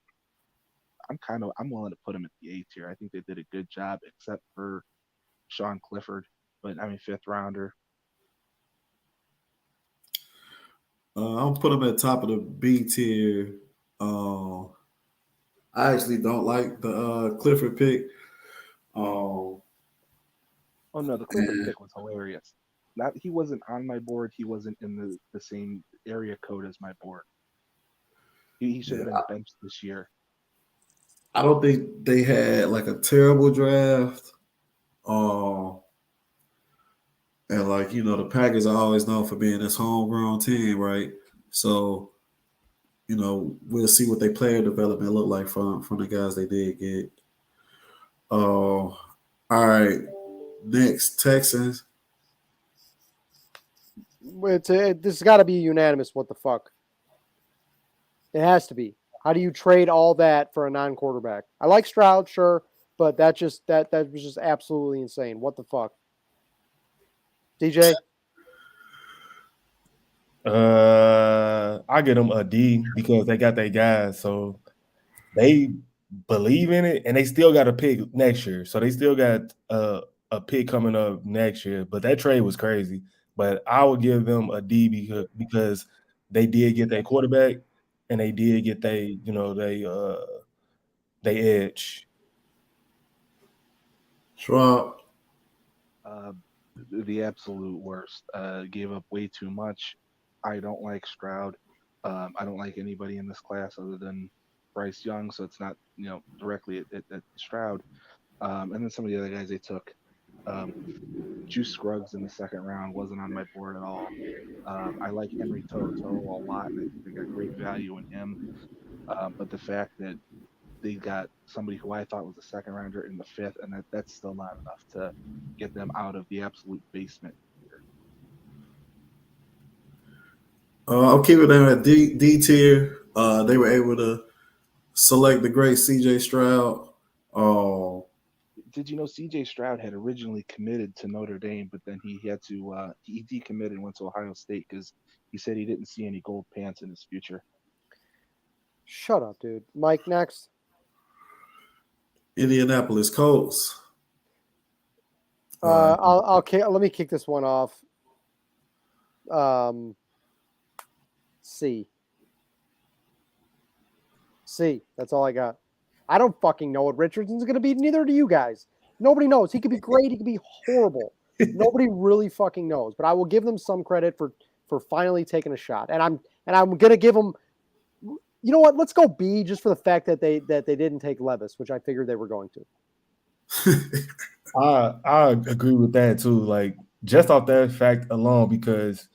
I'm willing to put him at the A tier. I think they did a good job, except for Sean Clifford. But I mean, fifth rounder. I'll put them at the top of the B tier. I actually don't like the Clifford pick. Oh no, the Clifford pick was hilarious. Not he wasn't on my board. He wasn't in the same area code as my board. He should have been benched this year. I don't think they had like a terrible draft. And like, the Packers are always known for being this homegrown team, right? So, we'll see what their player development look like from the guys they did get. All right. Next, Texans. This has got to be unanimous. What the fuck? It has to be. How do you trade all that for a non-quarterback? I like Stroud, sure, but that was just absolutely insane. What the fuck? DJ? I get them a D because they got their guys, so they believe in it, and they still got a pick next year. So they still got a pick coming up next year. But that trade was crazy. But I would give them a D because they did get their quarterback, and they did get they edge. Schwab. The absolute worst. Gave up way too much. I don't like Stroud. I don't like anybody in this class other than Bryce Young, so it's not directly at Stroud. And then some of the other guys they took. Juice Scruggs in the second round wasn't on my board at all. I like Henry Toto a lot, and I think they got great value in him. But the fact that they got somebody who I thought was a second rounder in the fifth, and that's still not enough to get them out of the absolute basement. I'll keep it there at D tier. They were able to select the great C.J. Stroud. Oh, Did you know C.J. Stroud had originally committed to Notre Dame, but then he had to he decommitted and went to Ohio State because he said he didn't see any gold pants in his future. Shut up, dude. Mike, next. Indianapolis Colts. Uh, Let me kick this one off. C. That's all I got. I don't fucking know what Richardson's going to be. Neither do you guys. Nobody knows. He could be great. He could be horrible. Nobody really fucking knows. But I will give them some credit for finally taking a shot. And I'm going to give them. You know what? Let's go B just for the fact that they didn't take Levis, which I figured they were going to. I agree with that too. Like just off that fact alone, because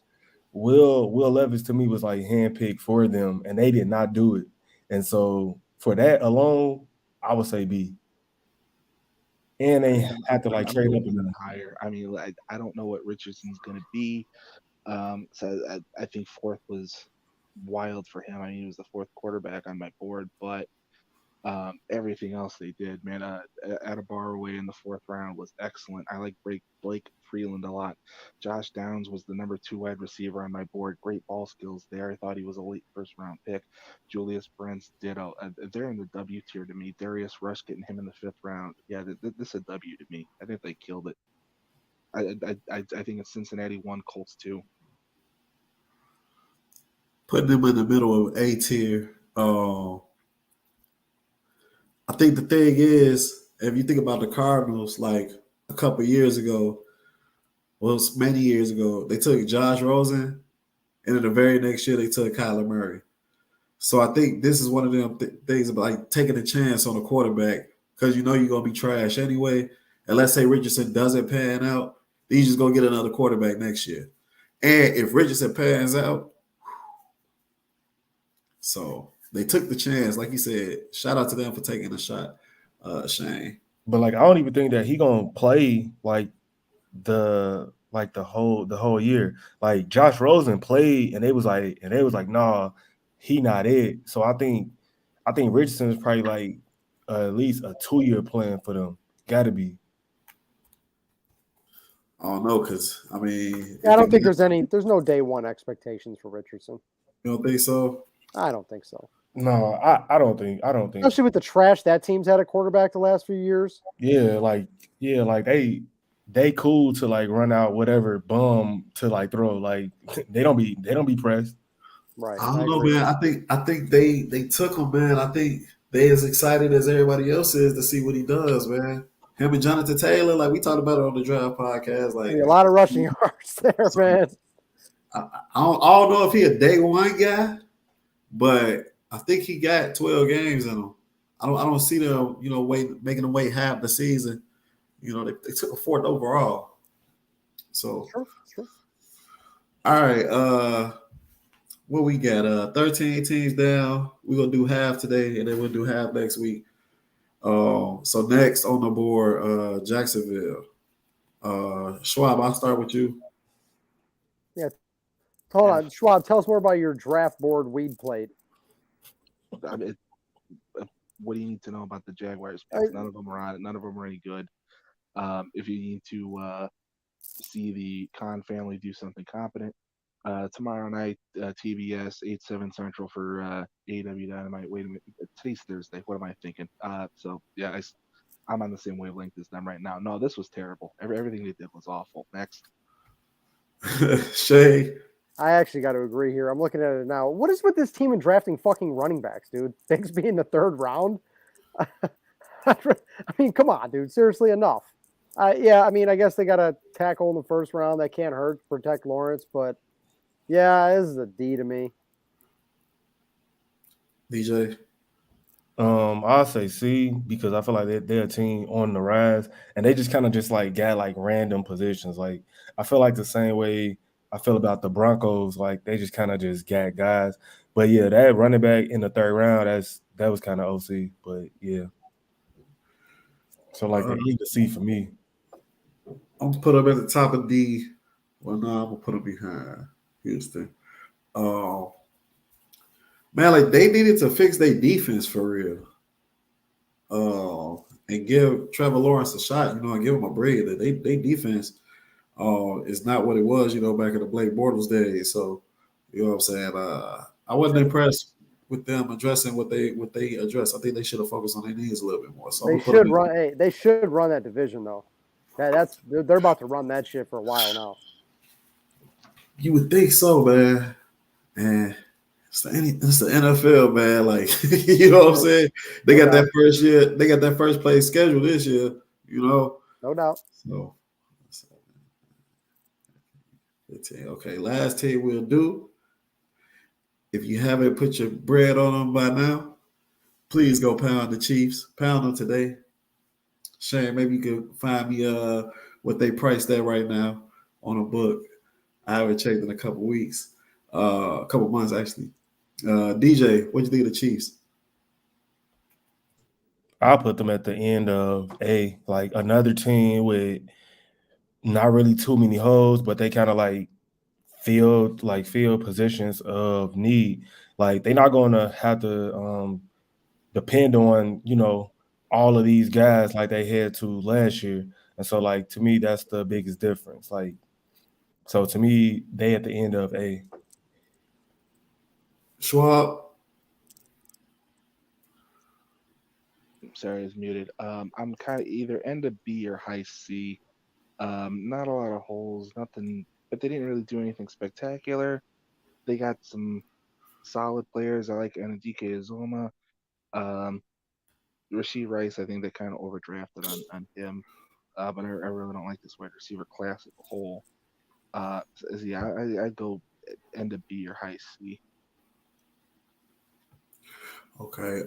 Will Levis to me was like handpicked for them, and they did not do it. And so for that alone, I would say B. And they have to like trade up a higher. I mean, I don't know what Richardson's going to be. So I think fourth was wild for him. I mean, he was the fourth quarterback on my board, but everything else they did, man, Adebaraway in the fourth round was excellent. I like Blake Freeland a lot. Josh Downs was the number 2 wide receiver on my board. Great ball skills there. I thought he was a late first round pick. Julius Brents ditto. They're in the W tier to me. Darius Rush getting him in the 5th round. Yeah, this is a W to me. I think they killed it. I think it's Cincinnati 1, Colts 2. Putting them in the middle of A tier. I think the thing is, if you think about the Cardinals, like a couple years ago, many years ago, they took Josh Rosen, and then the very next year they took Kyler Murray. So I think this is one of them things about like taking a chance on a quarterback because you know you're gonna be trash anyway. And let's say Richardson doesn't pan out, then you just go get another quarterback next year. And if Richardson pans out, so they took the chance, like you said. Shout out to them for taking a shot, Shayne. But like I don't even think that he gonna play like the whole year. Like Josh Rosen played and they was like, nah, he not it. So I think Richardson is probably like at least a 2-year plan for them. Gotta be. I don't know, because I mean, I don't think there's no day one expectations for Richardson. You don't think so? I don't think so. No, I don't think. Especially with the trash that team's had a quarterback the last few years. Yeah, like they cool to like run out whatever bum to like throw. Like they don't be pressed. Right. I don't know, man. I think they took him, man. I think they as excited as everybody else is to see what he does, man. Him and Jonathan Taylor, like we talked about it on the Draft podcast, like a lot of rushing yards there, man. I don't know if he a day one guy, but I think he got 12 games in him. I don't see them, making him wait half the season. They took a 4th overall. So, Sure. All right. What we got? 13 teams down. We're gonna do half today, and then we'll do half next week. So next on the board, Jacksonville. Schwab, I'll start with you. Yeah. Hold on, Schwab. Tell us more about your draft board weed played. I mean, what do you need to know about the Jaguars? None of them are on it. None of them are any good. If you need to see the Khan family do something competent, tomorrow night, TBS 8/7 Central for AEW Dynamite. Wait a minute, today's Thursday. What am I thinking? So yeah, I'm on the same wavelength as them right now. No, this was terrible. Everything they did was awful. Next, Shay. I actually got to agree here. I'm looking at it now. What is with this team and drafting fucking running backs, dude? Bigsby in the 3rd round. I mean, come on, dude. Seriously, enough. Yeah, I mean, I guess they got a tackle in the 1st round. That can't hurt to protect Lawrence, but yeah, this is a D to me. DJ. I'll say C because I feel like they're a team on the rise, and they just kind of just like got like random positions. Like I feel like the same way I feel about the Broncos. Like they just kind of just got guys. But yeah, that running back in the 3rd round, that was kind of OC. But yeah, so like they need to C for me. I'm gonna put them at the top of D. Well, no, I'm gonna put them behind Houston. Man, like they needed to fix their defense for real. And give Trevor Lawrence a shot, and give him a breather. They defense is not what it was, back in the Blake Bortles days. So, you know what I'm saying? I wasn't impressed with them addressing what they addressed. I think they should have focused on their knees a little bit more. So I'm They gonna put them should run. Hey, they should run that division though. They're about to run that shit for a while now. You would think so, man. And it's the NFL, man. Like, you know what I'm saying? They got that first year. They got that first place schedule this year. No doubt. So, okay, last team we'll do. If you haven't put your bread on them by now, please go pound the Chiefs. Pound them today. Shayne, maybe you can find me what they priced at right now on a book. I haven't checked in a couple weeks, a couple months actually. DJ, what you think of the Chiefs? I'll put them at the end of like another team with not really too many holes, but they kind of like field positions of need. Like they're not going to have to depend on all of these guys like they had to last year. And so like to me that's the biggest difference. Like so to me they at the end of A. Schwab. Sorry, it's muted. I'm kind of either end of B or high C. Not a lot of holes, nothing, but they didn't really do anything spectacular. They got some solid players. I like Anadike Azoma. Rashid Rice, I think they kind of overdrafted on him. But I really don't like this wide receiver class as a whole. I'd go end of B or high C. Okay.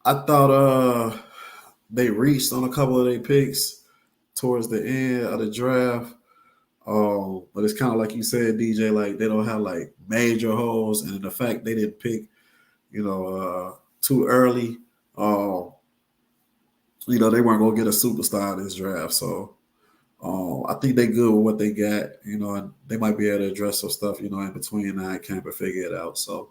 I thought they reached on a couple of their picks towards the end of the draft. But it's kind of like you said, DJ, like they don't have like major holes, and the fact they didn't pick, too early. They weren't gonna get a superstar in this draft. So I think they good with what they got, and they might be able to address some stuff, in between now and camp and figure it out. So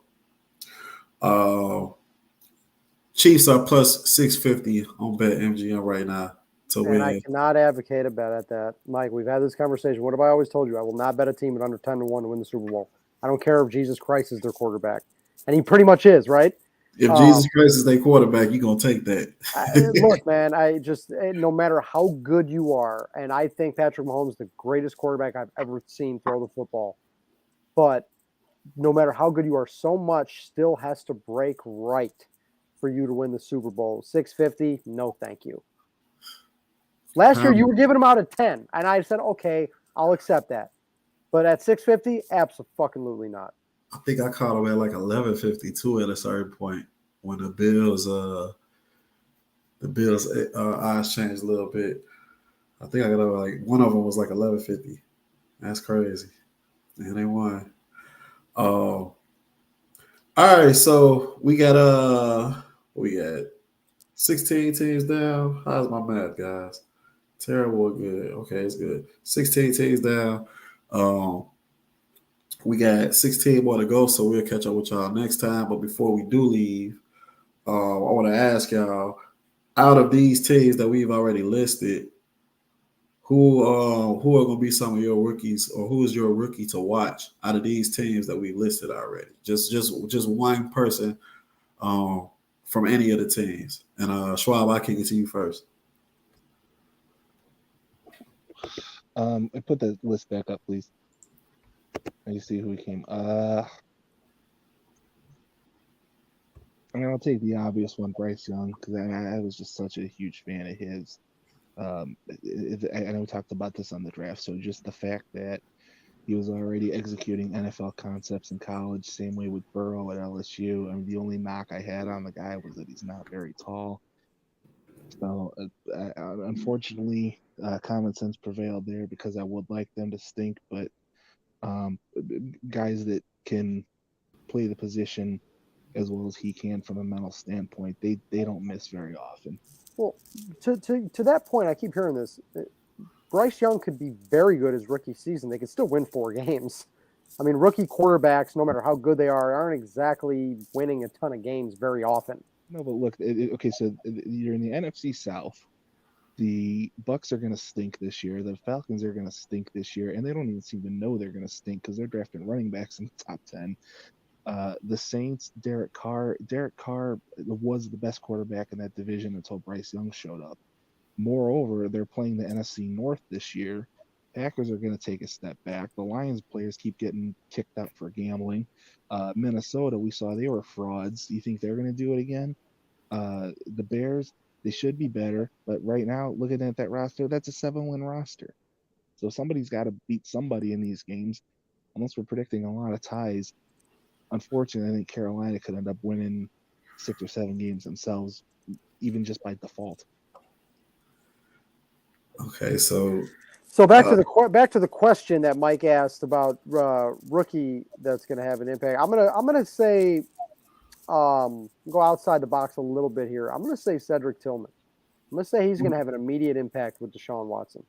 Chiefs are plus 650 on BetMGM right now to win. And I cannot advocate a bet at that. Mike, we've had this conversation. What have I always told you? I will not bet a team at under 10-1 to win the Super Bowl. I don't care if Jesus Christ is their quarterback. And he pretty much is, right? If Jesus Christ is their quarterback, you're going to take that. Look, man, no matter how good you are, and I think Patrick Mahomes is the greatest quarterback I've ever seen throw the football. But no matter how good you are, so much still has to break right for you to win the Super Bowl. 650, no thank you. Last year, you were giving them out at 10, and I said, okay, I'll accept that. But at 650, absolutely not. I think I caught him at like 11:52 at a certain point when the Bills odds changed a little bit. I think I got like one of them was like 11:50. That's crazy, and they won. All right, so we got 16 teams down. How's my math, guys? Terrible or good? Okay, it's good. 16 teams down. We got 16 more to go, so we'll catch up with y'all next time. But before we do leave, I want to ask y'all, out of these teams that we've already listed, who are going to be some of your rookies, or who is your rookie to watch out of these teams that we've listed already? Just one person from any of the teams. And Schwab, I kick it to you first. Put the list back up, please. Let me see who came. I'll take the obvious one, Bryce Young, because I was just such a huge fan of his. I know we talked about this on the draft, so just the fact that he was already executing NFL concepts in college, same way with Burrow at LSU. I mean, the only knock I had on the guy was that he's not very tall. So, unfortunately, common sense prevailed there, because I would like them to stink, but guys that can play the position as well as he can from a mental standpoint, they don't miss very often. Well, to that point, I keep hearing this. Bryce Young could be very good his rookie season. They could still win 4 games. I mean, rookie quarterbacks, no matter how good they are, aren't exactly winning a ton of games very often. No, but look, okay, so you're in the NFC South. The Bucks are going to stink this year. The Falcons are going to stink this year, and they don't even seem to know they're going to stink because they're drafting running backs in the top 10. The Saints, Derek Carr. Derek Carr was the best quarterback in that division until Bryce Young showed up. Moreover, they're playing the NFC North this year. Packers are going to take a step back. The Lions players keep getting kicked out for gambling. Minnesota, we saw they were frauds. You think they're going to do it again? The Bears, they should be better, but right now, looking at that roster, that's a 7-win roster. So somebody's got to beat somebody in these games. Unless we're predicting a lot of ties, unfortunately, I think Carolina could end up winning 6 or 7 games themselves, even just by default. Okay, so back to the question that Mike asked about rookie that's going to have an impact. I'm gonna say go outside the box a little bit here. I'm going to say Cedric Tillman. I'm going to say he's going to have an immediate impact with Deshaun Watson.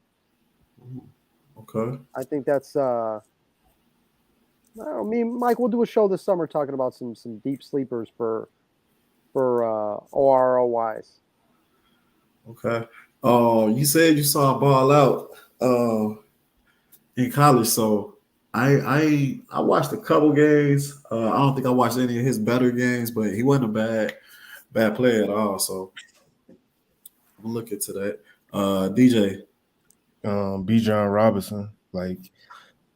okay. I think that's me and Mike, we'll do a show this summer talking about some deep sleepers for OROYs. Okay. You said you saw a ball out in college, so I watched a couple games. I don't think I watched any of his better games, but he wasn't a bad player at all. So I'm gonna look into that. DJ. Bijan Robinson, like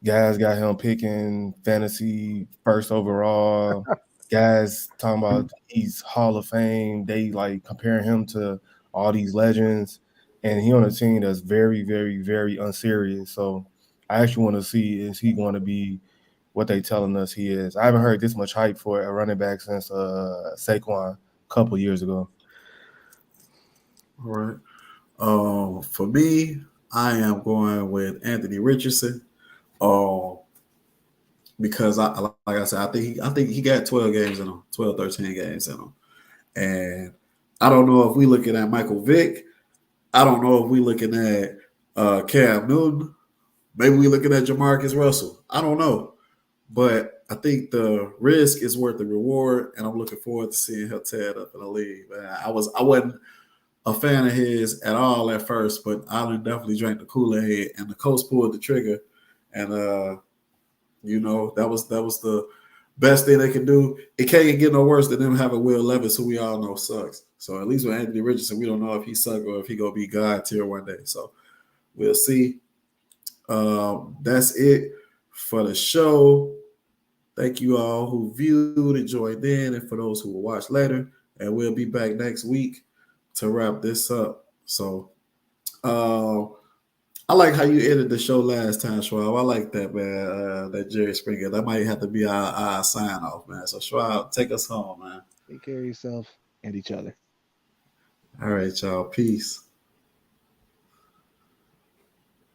guys got him picking fantasy first overall. Guys talking about he's Hall of Fame. They like comparing him to all these legends, and he on a team that's very, very, very unserious. So I actually want to see, is he going to be what they telling us he is? I haven't heard this much hype for a running back since Saquon a couple years ago. All right. For me, I am going with Anthony Richardson. Because like I said, I think he got 12 games in him, 12, 13 games in him. And I don't know if we looking at Michael Vick. I don't know if we looking at Cam Newton. Maybe we looking at Jamarcus Russell. I don't know. But I think the risk is worth the reward, and I'm looking forward to seeing him tear it up in the league. Man, I wasn't a fan of his at all at first, but I definitely drank the Kool-Aid, and the coach pulled the trigger, and that was the best thing they can do. It can't get no worse than them having Will Levis, who we all know sucks. So at least with Anthony Richardson, we don't know if he suck or if he gonna be God tier one day. So we'll see. That's it for the show. Thank you all who viewed and joined in, and for those who will watch later. And we'll be back next week to wrap this up. So I like how you ended the show last time, Schwab. I like that, man. That Jerry Springer. That might have to be our sign off, man. So Schwab, take us home, man. Take care of yourself and each other. All right, y'all. Peace.